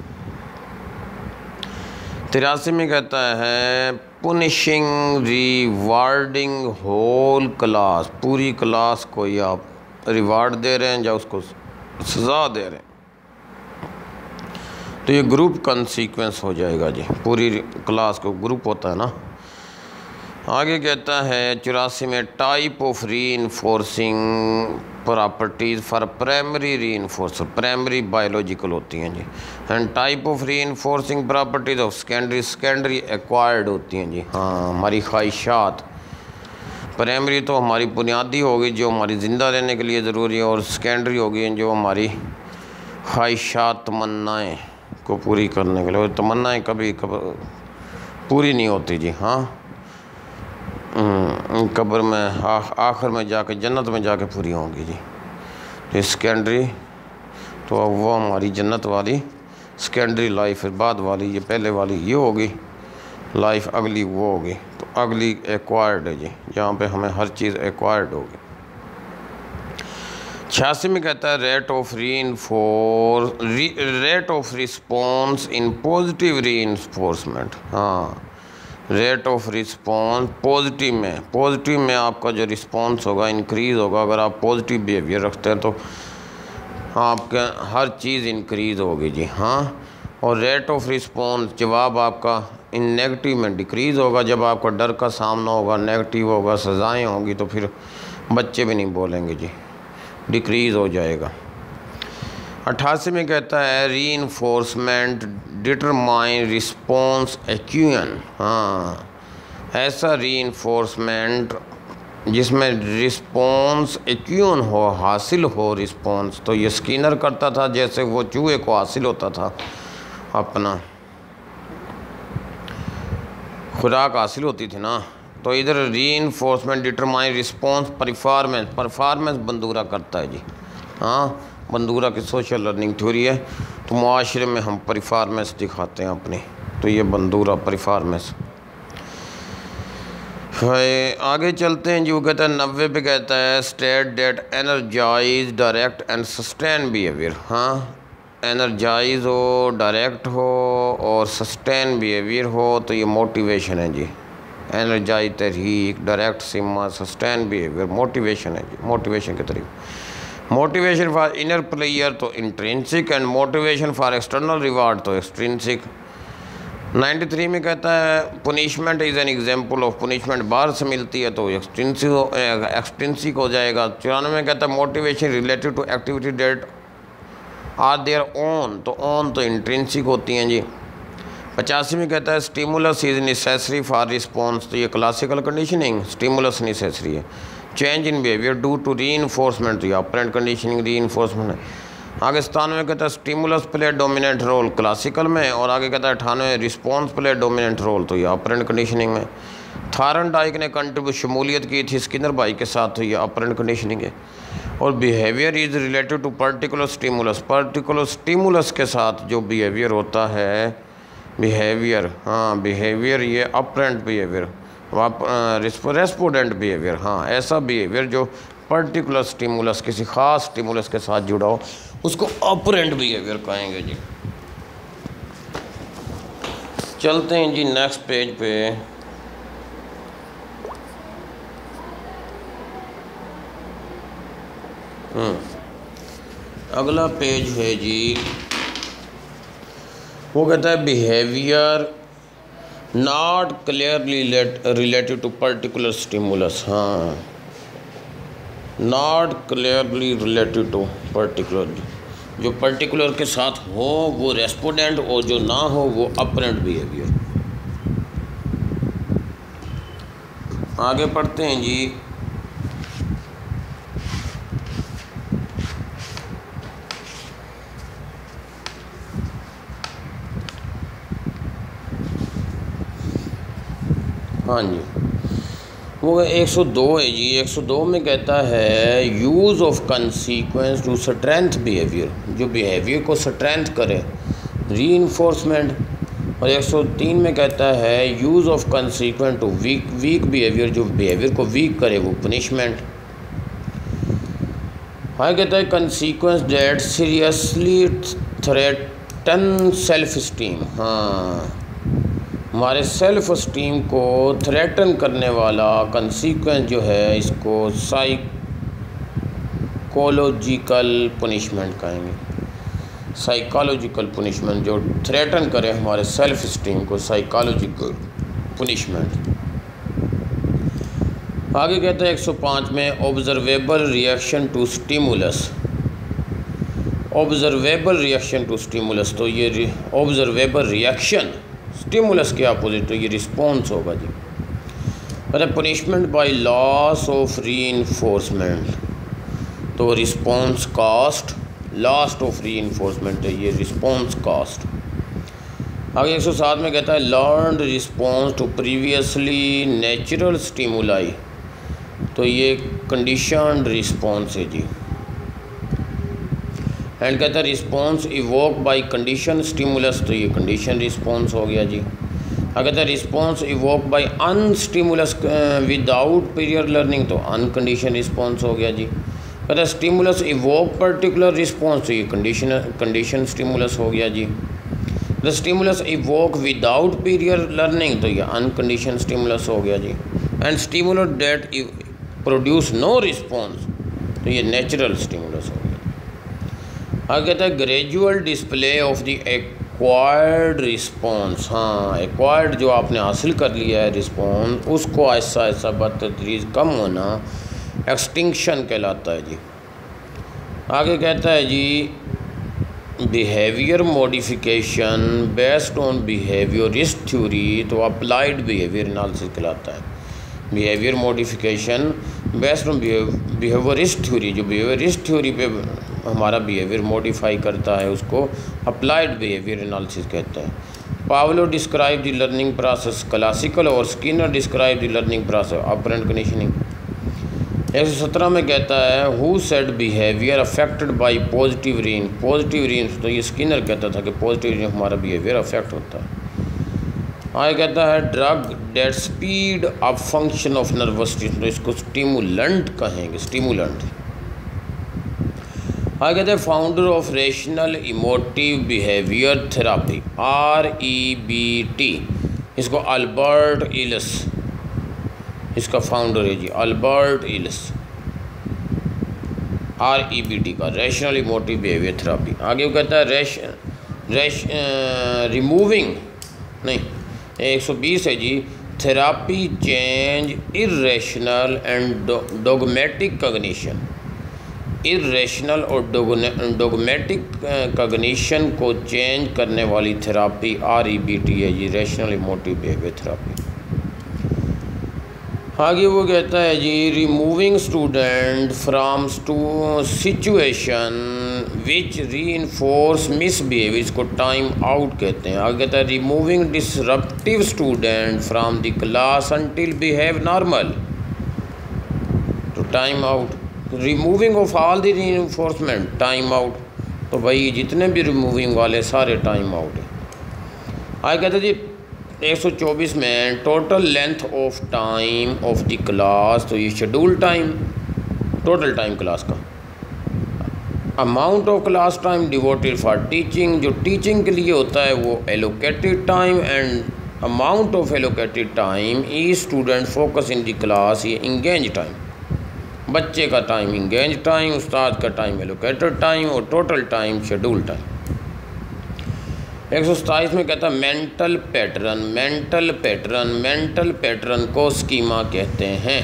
83 में कहता है पुनिशिंग रिवार्डिंग होल क्लास, पूरी क्लास को ही आप रिवार्ड दे रहे हैं या उसको सज़ा दे रहे हैं, तो ये ग्रुप कंसीक्वेंस हो जाएगा जी। पूरी क्लास को ग्रुप होता है ना। आगे कहता है 84 में type of reinforcing properties for primary reinforcer, primary biological होती हैं जी। And type of reinforcing properties of secondary, secondary acquired होती हैं जी। हाँ, हमारी ख्वाहिशात। प्राइमरी तो हमारी बुनियादी होगी जो हमारी ज़िंदा रहने के लिए ज़रूरी है, और सेकेंडरी होगी जो हमारी ख्वाहिशात, तमन्नाएँ को पूरी करने के लिए। और तमन्नाएँ कभी पूरी नहीं होती जी। हाँ, कब्र में आखिर में जाके जन्नत में जाके पूरी होंगी जी। तो सेकेंडरी तो वो हमारी जन्नत वाली सेकेंडरी लाइफ है, बाद वाली ये पहले वाली ये होगी लाइफ, अगली वो होगी। तो अगली एक्वायर्ड है जी, जहाँ पे हमें हर चीज़ एक्वायर्ड होगी। 86 में कहता है rate of response in positive री इन्फोर्समेंट। हाँ, रेट ऑफ रिस्पॉन्स पॉजिटिव में आपका जो रिस्पॉन्स होगा इंक्रीज़ होगा। अगर आप पॉजिटिव बिहेवियर रखते हैं तो आपका हर चीज़ इंक्रीज़ होगी जी। हाँ, और रेट ऑफ रिस्पॉन्स जवाब आपका इन नेगेटिव में डिक्रीज़ होगा। जब आपका डर का सामना होगा, नेगेटिव होगा, सज़ाएँ होंगी, तो फिर बच्चे भी नहीं बोलेंगे जी, डिक्रीज़ हो जाएगा। 88 में कहता है री इन्फोर्समेंट डिटरमाइन रिस्पॉन्स एक्यून। हाँ, ऐसा री इन्फोर्समेंट जिसमें रिस्पॉन्स एक्यून हो, हासिल हो रिस्पॉन्स। तो ये स्किनर करता था, जैसे वो चूहे को हासिल होता था अपना खुराक हासिल होती थी ना। तो इधर री इन्फोर्समेंट डिटरमाइन रिस्पॉन्स परफॉर्मेंस बंदूरा करता है जी। हाँ, बंदूरा की सोशल लर्निंग थ्योरी है। तो मुआशरे में हम परफॉर्मेंस दिखाते हैं अपनी, तो ये बंदूरा परफॉर्मेंस है। आगे चलते हैं जी। वो कहता है 90 पे कहता है state that energise direct and sustain behaviour. हाँ, एनर्जाइज हो, डायरेक्ट हो और सस्टेन बिहेवियर हो, तो ये मोटिवेशन है जी। एनर्जाइज तहरीक, डायरेक्ट सिमा, सस्टेन बिहेवियर मोटिवेशन है जी। मोटिवेशन के तरीके, मोटिवेशन फॉर इनर प्लेयर तो intrinsic, and motivation for external reward तो एक्सट्रिंसिक। 93 में कहता है punishment is an example of punishment, बाहर से मिलती है तो एक्सट्रिंसिक हो जाएगा। 94 में कहता है motivation related to activity that are their own, तो ओन तो इंट्रिंसिक होती हैं जी। 85 में कहता है stimulus is necessary for response, तो ये क्लासिकल कंडीशनिंग, स्टिमुलस नेसेसरी है। Change in behaviour due to reinforcement, तो ये ऑपरेंट कंडीशनिंग री इन्फोर्समेंट है। आगे 97 में कहता है stimulus play dominant role classical में, और आगे कहता है 98 रिस्पॉन्स प्ले डोमिनेंट रोल, तो ये ऑपरेंट कंडीशनिंग में। थारनडाइक ने शमूलियत की थी स्किनर भाई के साथ, तो ये ऑपरेंट कंडीशनिंग है। और behaviour is related to particular stimulus के साथ जो बिहेवियर होता है, बिहेवियर, हाँ बिहेवियर ये ऑपरेंट बिहेवियर, रेस्पोंडेंट बिहेवियर। हाँ, ऐसा बिहेवियर जो पर्टिकुलर स्टिमुलस, किसी ख़ास स्टिमुलस के साथ जुड़ा हो, उसको ऑपरेंट बिहेवियर कहेंगे जी। चलते हैं जी नेक्स्ट पेज पे। अगला पेज है जी, वो कहता है behaviour not clearly related to particular stimulus. हाँ, not clearly related to particular, जो पर्टिकुलर के साथ हो वो रेस्पोंडेंट, और जो ना हो वो ऑपरेंट बिहेवियर। आगे पढ़ते हैं जी। हाँ जी, वो 102 है जी। 102 में कहता है use of consequence to strength behaviour, जो बिहेवियर को स्ट्रेंथ करे, री इन्फोर्समेंट। और 103 में कहता है use of consequence to weak behaviour, जो बिहेवियर को वीक करे वो पनिशमेंट। हाँ, कहता है consequence that seriously threaten self esteem. हाँ, हमारे सेल्फ स्टीम को थ्रेटन करने वाला कंसीक्वेंस जो है, इसको साइकोलॉजिकल पनिशमेंट कहेंगे। साइकोलॉजिकल पनिशमेंट जो थ्रेटन करे हमारे सेल्फ स्टीम को, साइकोलॉजिकल पनिशमेंट। आगे कहता है 105 में observable reaction to stimulus. Observable reaction to stimulus, तो ये ऑब्जर्वेबल रिएक्शन स्टिमुलस के अपोजिट, तो ये रिस्पॉन्स होगा जी। मतलब punishment by loss of reinforcement, तो response cost, loss of reinforcement है ये रिस्पॉन्स कास्ट। आगे 107 में कहता है learned response to previously natural stimuli, तो ये कंडीशनड रिस्पॉन्स है जी। एंड कहता है response evoke by condition stimulus, तो ये कंडीशन रिस्पॉन्स हो गया जी। अगर कहता है response evoke by an stimulus without period learning, तो अनकंडीशन रिस्पॉन्स हो गया जी। कहता है स्टिमुलस इवोक पर्टिकुलर रिस्पॉन्स, तो ये कंडीशन स्टिमुलस हो गया जी। The stimulus evoke without period learning, तो ये अनकंडीशन स्टिमुलस हो गया जी। And stimulus that produce no response, तो ये नेचुरल स्टिमुलस हो गया। आगे कहता है gradual display of the acquired response. हाँ, एक्वायर्ड जो आपने हासिल कर लिया है रिस्पॉन्स, उसको ऐसा ऐसा बतदरीज कम होना एक्सटिंक्शन कहलाता है जी। आगे कहता है जी behaviour modification based on behaviourist theory, तो अप्लाइड बिहेवियर एनालिसिस कहलाता है। Behaviour modification based on behaviourist theory, जो बिहेवियरिस्ट थ्योरी पे हमारा बिहेवियर मॉडिफाई करता है उसको अप्लाइड बिहेवियर एनालिसिस कहते हैं। Pavlov describe the learning process classical और Skinner describe the learning process operant conditioning. 117 में कहता है who said behaviour affected by positive rein, positive rein, तो ये स्किनर कहता था कि पॉजिटिव रीन हमारा बिहेवियर अफेक्ट होता है। आगे कहता है drug that speed up function of nervous system, तो इसको स्टिमुलेंट कहेंगे, स्टिमुलेंट। आगे कहते हैं founder of rational emotive behaviour therapy REBT, इसको अल्बर्ट इलिस, इसका फाउंडर है जी अल्बर्ट इलिस। REBT का रेशनल इमोटिव बिहेवियर थेरापी। आगे वो कहता है रिमूविंग नहीं 120 है जी therapy change irrational and dogmatic cognition. Irrational और डोगमेटिक कॉग्निशन को चेंज करने वाली थेरापी REBT है जी, रेशनल इमोटिव बिहेवियर थेरापी। आगे वो कहता है जी removing student from situation which reinforce misbehaviour, इसको टाइम आउट कहते हैं। आगे कहता है removing disruptive student from the class until behave normal, तो time out. Removing of all the reinforcement, time out, तो भाई जितने भी रिमूविंग वाले सारे टाइम आउट है। आगे कहते हैं जी 124 में total length of time of the class, तो ये schedule time, total time class का। Amount of class time devoted for teaching, जो टीचिंग के लिए होता है वो allocated time. And amount of allocated time each student focus in the class, ये इंगेज टाइम, बच्चे का टाइम इंगेज टाइम, उस्ताद का टाइम एलोकेटेड टाइम, और टोटल टाइम शेड्यूल टाइम। 127 में कहता है mental pattern, mental pattern, mental pattern को स्कीमा कहते हैं।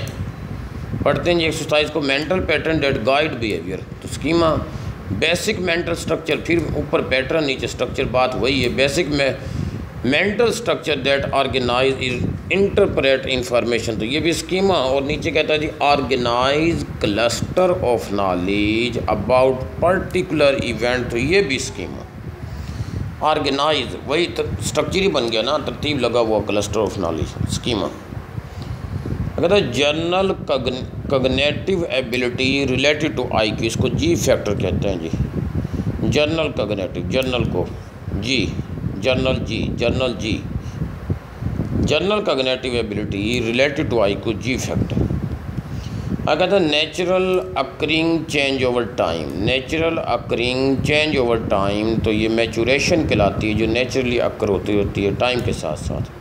पढ़ते हैं जी 127 को, mental pattern that guide behaviour, तो स्कीमा बेसिक मेंटल स्ट्रक्चर, फिर ऊपर पैटर्न नीचे स्ट्रक्चर, बात वही है। बेसिक में mental structure that organise interpret information, तो ये भी स्कीमा। और नीचे कहता है जी organise cluster of knowledge about particular event, तो ये भी स्कीमा। ऑर्गेनाइज वही स्ट्रक्चर ही बन गया ना, तरतीब लगा हुआ, क्लस्टर ऑफ नॉलेज स्कीमा। कहता है general cognitive ability related to IQ, इसको G फैक्टर कहते हैं जी। जनरल कॉग्निटिव, जनरल को G, general G, general cognitive ability related to IQ G factor. कहता है natural occurring change over time, natural occurring change over time, तो ये मैचुरेशन कहलाती है, जो नेचुरली अकर होती है टाइम के साथ साथ।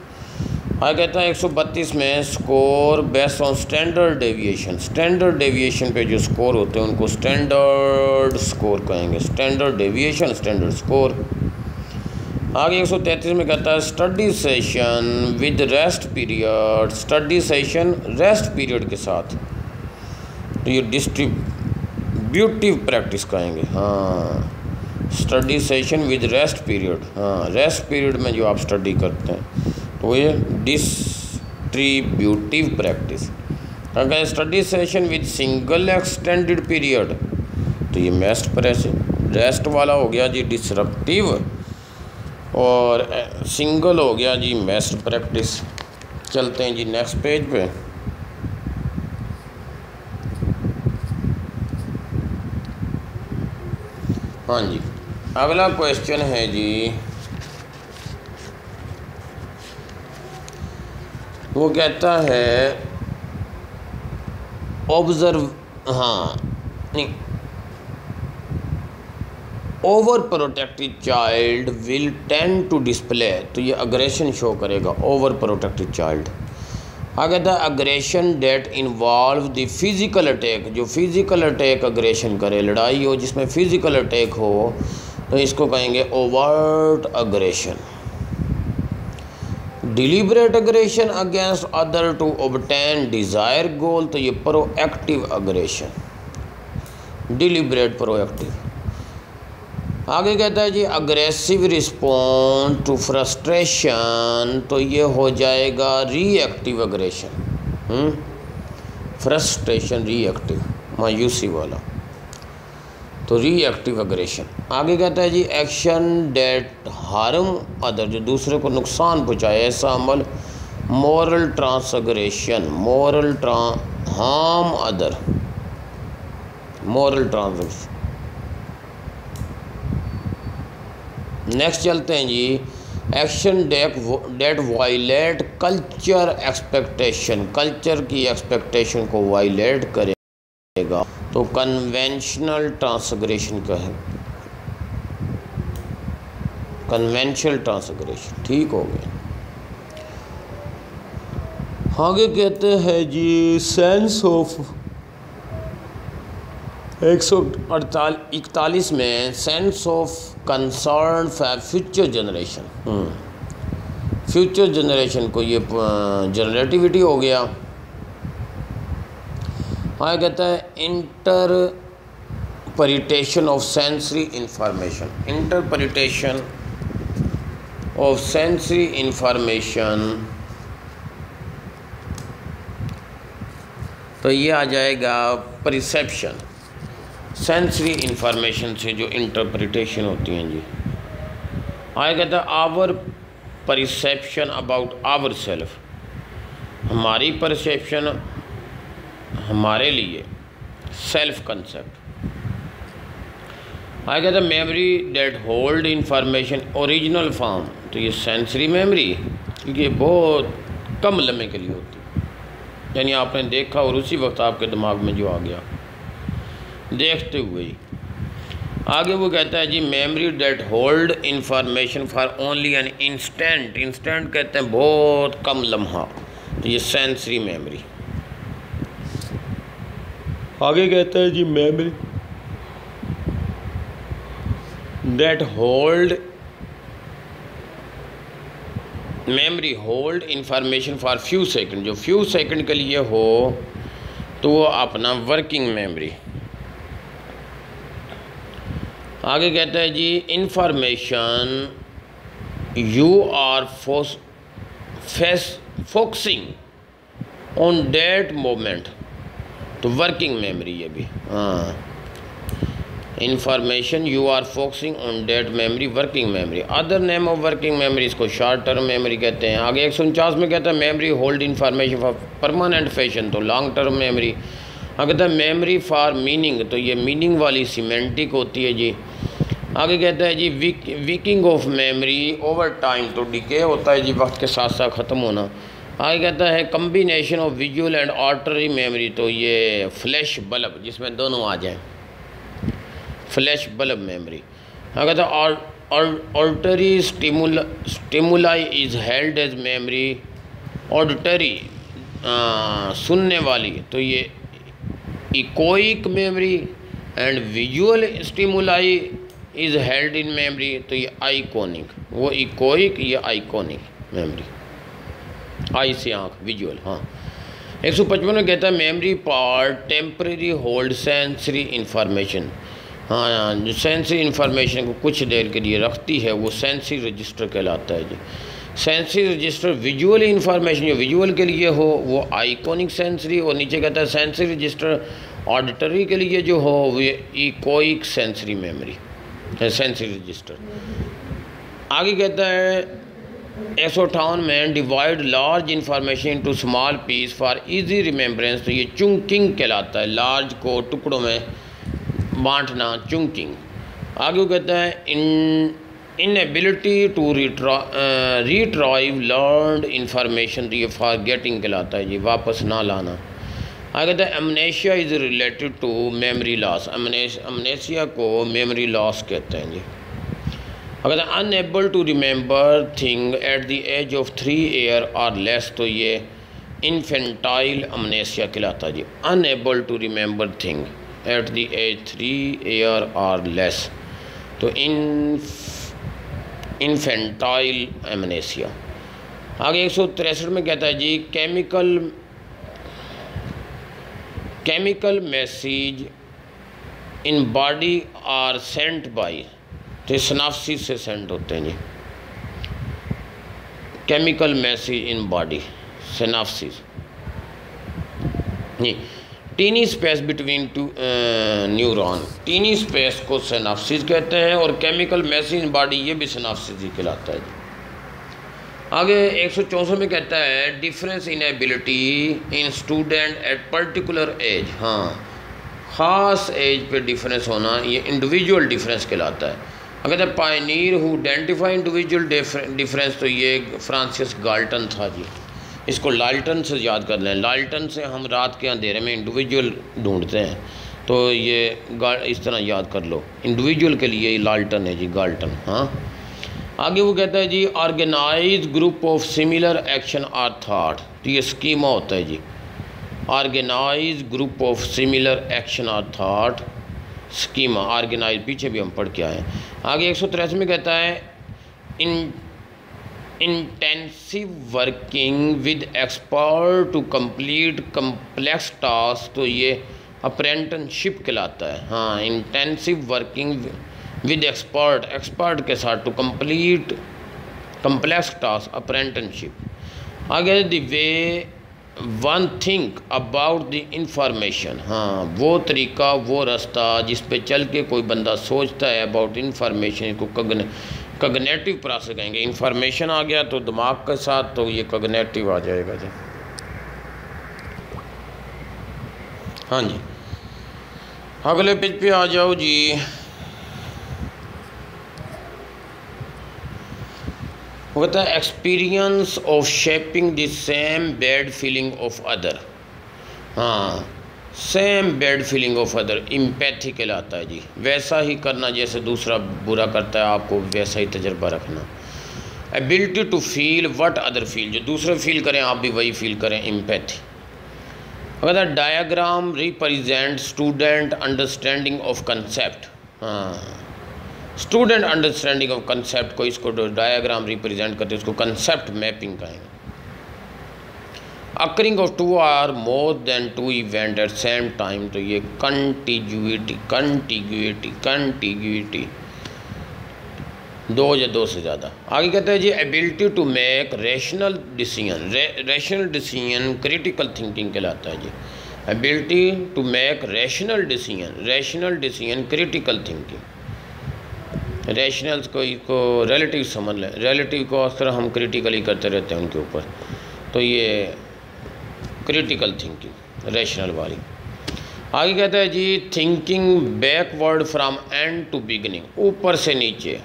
हाँ कहता है 132 में score based on standard deviation. Standard deviation पे जो स्कोर होते हैं उनको स्टैंडर्ड स्कोर कहेंगे। Standard deviation, standard score. आगे 133 में कहता है study session with rest period. Study session rest period के साथ, तो ये डिस्ट्रीब्यूटिव प्रैक्टिस कहेंगे। हाँ, study session with rest period. हाँ, रेस्ट पीरियड में जो आप स्टडी करते हैं तो ये डिस्ट्रीब्यूटिव प्रैक्टिस। अगर study session with single extended period तो ये मेस्ट रेस्ट वाला हो गया जी डिसरप्टिव, और सिंगल हो गया जी मेस्ट प्रैक्टिस। चलते हैं जी नेक्स्ट पेज पे। हाँ जी, अगला क्वेश्चन है जी, वो कहता है ऑब्जर्व, हाँ नहीं, over protected child will tend to display, तो ये अग्रेशन शो करेगा। Over protected child. आगे कहता है aggression that involve the physical attack, जो फिजिकल अटैक अग्रेशन करे, लड़ाई हो जिसमें फिजिकल अटैक हो, तो इसको कहेंगे overt aggression. Deliberate aggression against other to obtain desire goal, तो ये प्रोएक्टिव अग्रेशन, डिलिबरेट प्रोएक्टिव। आगे कहता है जी अग्रेसिव रिस्पॉन्स टू फ्रस्ट्रेशन, तो ये हो जाएगा रिएक्टिव अग्रेशन। फ्रस्ट्रेशन रिएक्टिव, मायूसी वाला, तो रिएक्टिव अग्रेशन। आगे कहता है जी एक्शन डेट हार्म अदर, जो दूसरे को नुकसान पहुँचाए ऐसा अमल, moral transgression, moral harm other, moral transgression. Next चलते हैं जी action that violate culture expectation, culture की एक्सपेक्टेशन को वायलेट करेगा, तो कन्वेंशनल ट्रांसग्रेशन का है, कन्वेंशनल ट्रांसग्रेशन। ठीक हो गया। आगे कहते हैं जी सेंस ऑफ 141 में sense of concern for future generation. Future generation को ये जनरेटिविटी हो गया। हाँ कहता है interpretation of sensory information, interpretation of sensory information, तो ये आ जाएगा परसेप्शन। सेंसरी इंफॉर्मेशन से जो इंटरप्रिटेशन होती हैं जी। आगे कहता है our perception about our self, हमारी परसेप्शन हमारे लिए, सेल्फ कंसेप्ट। आगे कहता है memory that hold information original form, तो ये सेंसरी मेमोरी, क्योंकि ये बहुत कम लम्हे के लिए होती है, यानी आपने देखा और उसी वक्त आपके दिमाग में जो आ गया देखते हुए ही। आगे वो कहता है जी memory that hold information for only an instant, instant कहते हैं बहुत कम लम्हा, तो ये सेंसरी मेमोरी। आगे कहता है जी memory that hold, memory hold information for few second, जो फ्यू सेकंड के लिए हो तो वो अपना वर्किंग मेमोरी। आगे कहता है जी information you are focusing on that moment, तो वर्किंग मेमोरी ये भी। हाँ, information you are focusing on that memory, working memory. Other name of working memory, इसको शॉर्ट टर्म मेमोरी कहते हैं। आगे 149 में कहता है memory hold information for permanent fashion, तो लॉन्ग टर्म मेमोरी। आगे कहता है मेमोरी फॉर मीनिंग, तो ये मीनिंग वाली सीमेंटिक होती है जी। आगे कहता है जी वीकिंग ऑफ मेमोरी ओवर टाइम, तो डिके होता है जी वक्त के साथ साथ ख़त्म होना। आगे कहता है combination of visual and auditory memory, तो ये फ्लैश बल्ब जिसमें दोनों आ जाएं, फ्लैश बल्ब मेमोरी। आगे कहता है auditory stimuli is held as memory, auditory सुनने वाली, तो ये echoic memory, and visual stimuli is held in memory, तो ये आइकॉनिक, वो इकोइक, ये आइकॉनिक मेमोरी, आई से आँख, विजुअल। हाँ 155 में कहता है memory part temporary hold sensory information. हाँ जो सेंसरी इंफॉर्मेशन को कुछ देर के लिए रखती है वो सेंसरी रजिस्टर कहलाता है जी। सेंसरी रजिस्टर विजुअल इंफॉर्मेशन जो विजुअल के लिए हो वो आइकॉनिक सेंसरी, और नीचे कहता है सेंसरी रजिस्टर ऑडिटरी के लिए जो हो वो echoic sensory memory, sensory register. आगे कहता है 158 में divide large information into small piece for easy remembrance, तो ये चुंकिंग कहलाता है, लार्ज को टुकड़ों में बांटना, चुंकिंग। आगे वो कहता है inability to retrieve learned information, तो ये फॉरगेटिंग कहलाता है जी, वापस ना लाना। आगे कहता है amnesia is related to memory loss, amnesia को मेमोरी लॉस कहते हैं जी। अगर unable to remember thing at the age of 3 year और लेस, तो ये इन्फेंटाइल अमनेशिया कहलाता है जी। Unable to remember thing at the age 3 year और लेस, तो इन्फेंटाइल अमनेशिया। आगे 163 में कहता है जी chemical message in body are sent by, तो सिनाप्सिस से सेंड होते हैं जी। Chemical message in body synapsis नहीं, tiny space between two neuron, tiny space को सिनाप्सिस कहते हैं, और केमिकल मैसेज इन बॉडी ये भी सिनाप्सिस ही कहलाता है जी। आगे 164 में कहता है difference in ability in student at particular age. हाँ ख़ास एज पे डिफरेंस होना ये इंडिविजुअल डिफरेंस कहलाता है। अगर Pioneer who identify individual difference, तो ये फ्रांसिस गाल्टन था जी। इसको लाल्टन से याद कर लें, लाल्टन से हम रात के अंधेरे में इंडिविजुअल ढूंढते हैं, तो ये इस तरह याद कर लो, इंडिविजुअल के लिए लाल्टन है जी, गाल्टन। हाँ आगे वो कहता है जी organise group of similar action or thought, तो ये स्कीमा होता है जी। Organise group of similar action or thought, schema, organise पीछे भी हम पढ़ के आए। आगे 183 में कहता है intensive working with expert to complete complex task, तो ये अप्रेंटिसशिप कहलाता है। हाँ इंटेंसिव वर्किंग विद एक्सपर्ट के साथ to complete complex task, apprenticeship. आगे the way one think about the information, हाँ वो तरीका, वो रास्ता जिस पे चल के कोई बंदा सोचता है अबाउट इंफॉर्मेशन को कग्नेटिव प्रोसेस कहेंगे। इंफॉर्मेशन आ गया तो दिमाग के साथ, तो ये कग्नेटिव आ जाएगा जी। हाँ जी अगले पेज पे आ जाओ जी। वो कहता है experience of shaping the same bad feeling of other. हाँ same bad feeling of other empathy कहलाता है जी। वैसा ही करना जैसे दूसरा बुरा करता है, आपको वैसा ही तजर्बा रखना। Ability to feel what other feel, जो दूसरे फील करें आप भी वही फील करें, एम्पैथी। अगर diagram represent student understanding of concept, हाँ स्टूडेंट अंडरस्टैंडिंग ऑफ कंसेप्ट को इसको डायग्राम रिप्रेजेंट करते हैं, उसको कंसेप्ट मैपिंग कहेंगे। Occurring of 2 or more than 2 event at same time, तो ये कंटिग्यूटी, दो या दो से ज़्यादा। आगे कहते हैं जी ability to make rational decision, rational decision critical thinking कहलाता है जी। Ability to make rational decision critical thinking. Rationals को इसको रिलेटिव समझ लें, रिलेटिव को अक्सर हम क्रिटिकली करते रहते हैं उनके ऊपर, तो ये क्रिटिकल थिंकिंग रैशनल वाली। आगे कहता है जी thinking backward from end to beginning, ऊपर से नीचे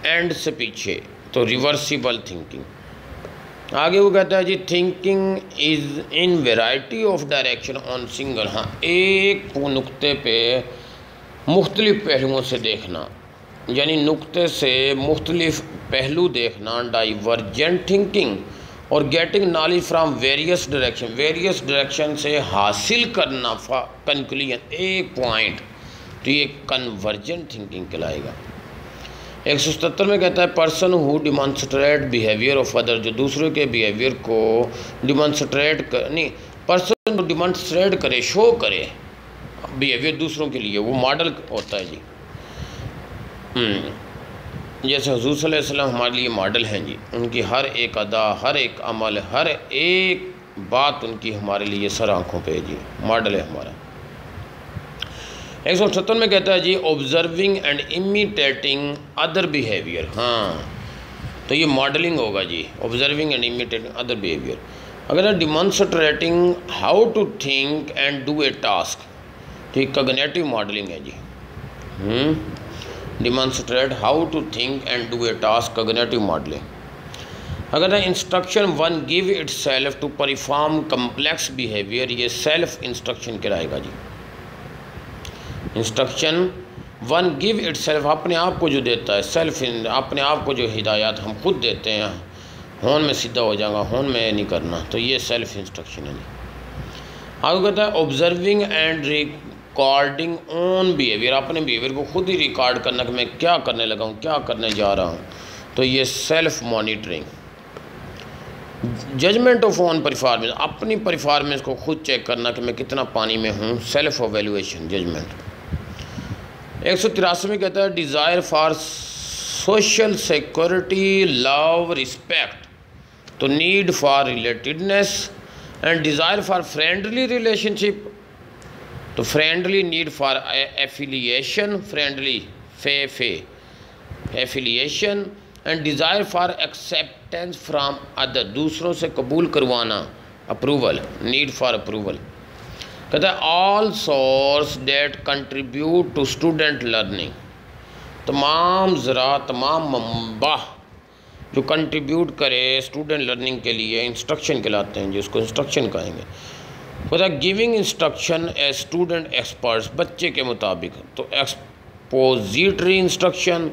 एंड से पीछे, तो रिवर्सिबल थिंकिंग। आगे वो कहता है जी thinking is in variety of direction on single, हाँ एक नुक्ते पे मुख्तलिफ पहलुओं से देखना, यानी नुक्ते से मुख्तलिफ पहलू देखना। डाइवर्जेंट थिंकिंग और getting knowledge from various direction से हासिल करना कंक्लूजन एक पॉइंट, तो ये कन्वर्जेंट थिंकिंग कहलाएगा। 177 में कहता है person who demonstrate behaviour of other, जो दूसरों के बिहेवियर को डिमॉन्स्ट्रेट नहीं, पर्सन जो डिमॉन्स्ट्रेट करे, शो करे बिहेवियर दूसरों के लिए, वो मॉडल होता है जी। जैसे हुजूर सल्लल्लाहु अलैहि वसल्लम हमारे लिए मॉडल हैं जी, उनकी हर एक अदा, हर एक अमल, हर एक बात उनकी हमारे लिए सर आँखों पे जी मॉडल है हमारा। 178 में कहता है जी observing and imitating other behaviour, हाँ तो ये मॉडलिंग होगा जी, observing and imitating other behaviour. अगर demonstrating how to think and do a task, तो ये कॉग्निटिव मॉडलिंग है जी। Demonstrate how to think and do a task, cognitive modelling. अगर instruction one give itself to perform complex behaviour, ये सेल्फ इंस्ट्रक्शन कहलाएगा जी। Instruction one give itself, अपने आप को जो देता है, सेल्फ अपने आप को जो हिदायत हम खुद देते हैं, होन में सीधा हो जाएगा, होन में नहीं करना, तो ये सेल्फ इंस्ट्रक्शन है जी। आगे कहता है observing and recording on behaviour, अपने बिहेवियर को खुद ही रिकॉर्ड करना कि मैं क्या करने लगा हूँ, क्या करने जा रहा हूँ, तो ये self monitoring. Judgement of on performance, अपनी परफॉर्मेंस को खुद चेक करना कि मैं कितना पानी में हूँ, सेल्फ एवेल्यूएशन, जजमेंट। 183 में कहता है desire for social security, love, respect, तो need for relatedness and desire for friendly relationship, तो friendly need for affiliation, friendly affiliation and desire for acceptance from other, दूसरों से कबूल करवाना, अप्रूवल, नीड फॉर अप्रूवल। कहता है all source that contribute to student learning, तमाम मंबा जो कंट्रीब्यूट करे स्टूडेंट लर्निंग के लिए इंस्ट्रक्शन कहलाते हैं, जिसको इंस्ट्रक्शन कहेंगे। कहता है giving instruction a student experts, बच्चे के मुताबिक, तो एक्सपोजिटरी इंस्ट्रक्शन।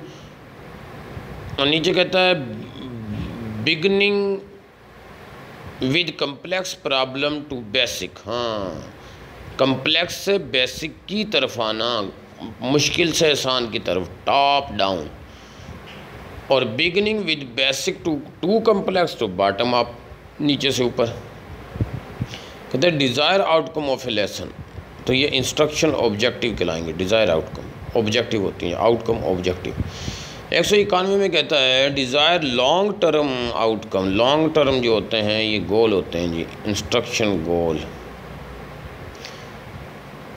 और नीचे कहता है beginning with complex problem to basic, हाँ कम्प्लेक्स से बेसिक की तरफ आना, मुश्किल से आसान की तरफ, टॉप डाउन। और beginning with basic to complex, तो बॉटम अप, नीचे से ऊपर। कहते हैं desire outcome of a lesson, तो ये इंस्ट्रक्शन ऑब्जेक्टिव कहलाएंगे, डिज़ायर आउटकम ऑब्जेक्टिव होती हैं, आउटकम ऑब्जेक्टिव। 191 में कहता है desire long term outcome, long term जो होते हैं ये गोल होते हैं जी, इंस्ट्रक्शन गोल।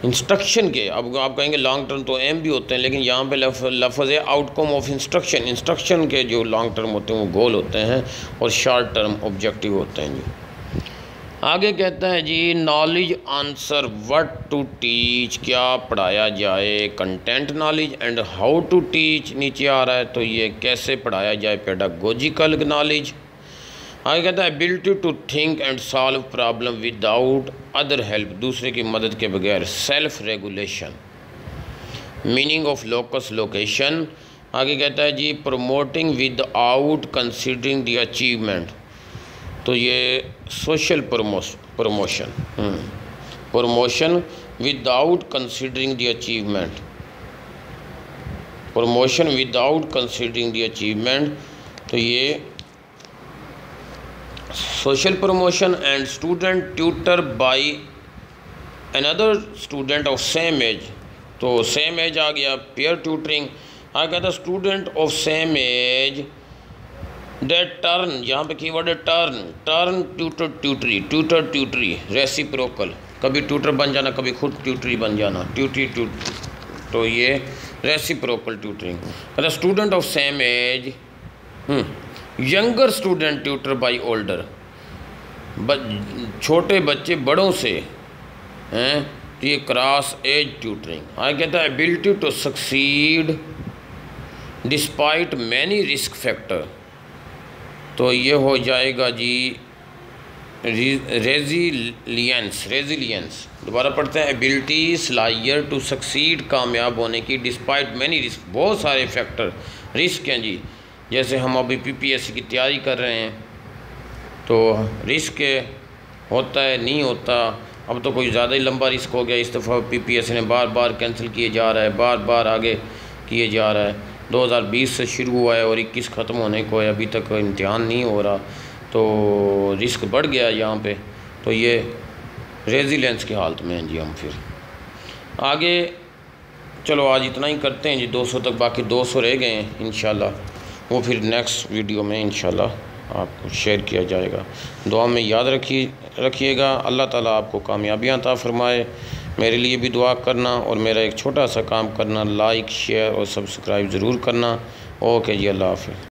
इंस्ट्रक्शन के, अब आप कहेंगे लॉन्ग टर्म तो एम भी होते हैं, लेकिन यहाँ पे लफ्ज़ है आउटकम ऑफ इंस्ट्रक्शन, इंस्ट्रक्शन के जो लॉन्ग टर्म होते हैं वो गोल होते हैं और शॉर्ट टर्म ऑब्जेक्टिव होते हैं जी। आगे कहता है जी knowledge answer what to teach, क्या पढ़ाया जाए, content knowledge and how to teach नीचे आ रहा है, तो ये कैसे पढ़ाया जाए, पेडागोजिकल नॉलेज। आगे कहता है ability to think and solve problem without other help, दूसरे की मदद के बगैर, self regulation. Meaning of locus location. आगे कहता है जी promoting without considering the achievement, तो ये social promotion, promotion without considering the achievement, promotion without considering the achievement, तो ये social promotion. And student tutor by another student of same age, तो सेम एज आ गया, पेयर ट्यूटरिंग। आगे कहता है student of same age that turn, यहाँ पे कीवर्ड है टर्न ट्यूटर ट्यूटरी, रेसिप्रोकल, कभी ट्यूटर बन जाना, कभी खुद ट्यूटरी बन जाना, तो ये रेसिप्रोकल ट्यूटरिंग। कहता student of same age younger student tutor by older, छोटे बच्चे बड़ों से हैं, तो ये क्रॉस एज ट्यूटरिंग। आगे कहता है ability to succeed despite many risk factor, तो ये हो जाएगा जी रेजिलियंस। दोबारा पढ़ते हैं एबिलिटी सलाहियत टू सक्सीड, कामयाब होने की, डिस्पाइट मैनी रिस्क, बहुत सारे फैक्टर रिस्क हैं जी। जैसे हम अभी पीपीएससी की तैयारी कर रहे हैं तो रिस्क होता है, नहीं होता। अब तो कोई ज़्यादा ही लंबा रिस्क हो गया। इस दफ़ा PPSC ने बार बार कैंसिल किए जा रहा है, बार बार आगे किए जा रहा है। 2020 से शुरू हुआ है और 21 ख़त्म होने को है, अभी तक इम्तिहान नहीं हो रहा, तो रिस्क बढ़ गया यहाँ पे। तो ये रेजिलेंस की हालत में हैं जी हम। फिर आगे चलो आज इतना ही करते हैं जी, 200 तक, बाकी 200 रह गए हैं इंशाल्लाह, वो फिर नेक्स्ट वीडियो में इंशाल्लाह आपको शेयर किया जाएगा। दुआ में याद रखिएगा। अल्लाह ताला आपको कामयाबियाँ अता फ़रमाए। मेरे लिए भी दुआ करना और मेरा एक छोटा सा काम करना, लाइक शेयर और सब्सक्राइब ज़रूर करना। ओके जी, अल्लाह हाफ़िज़।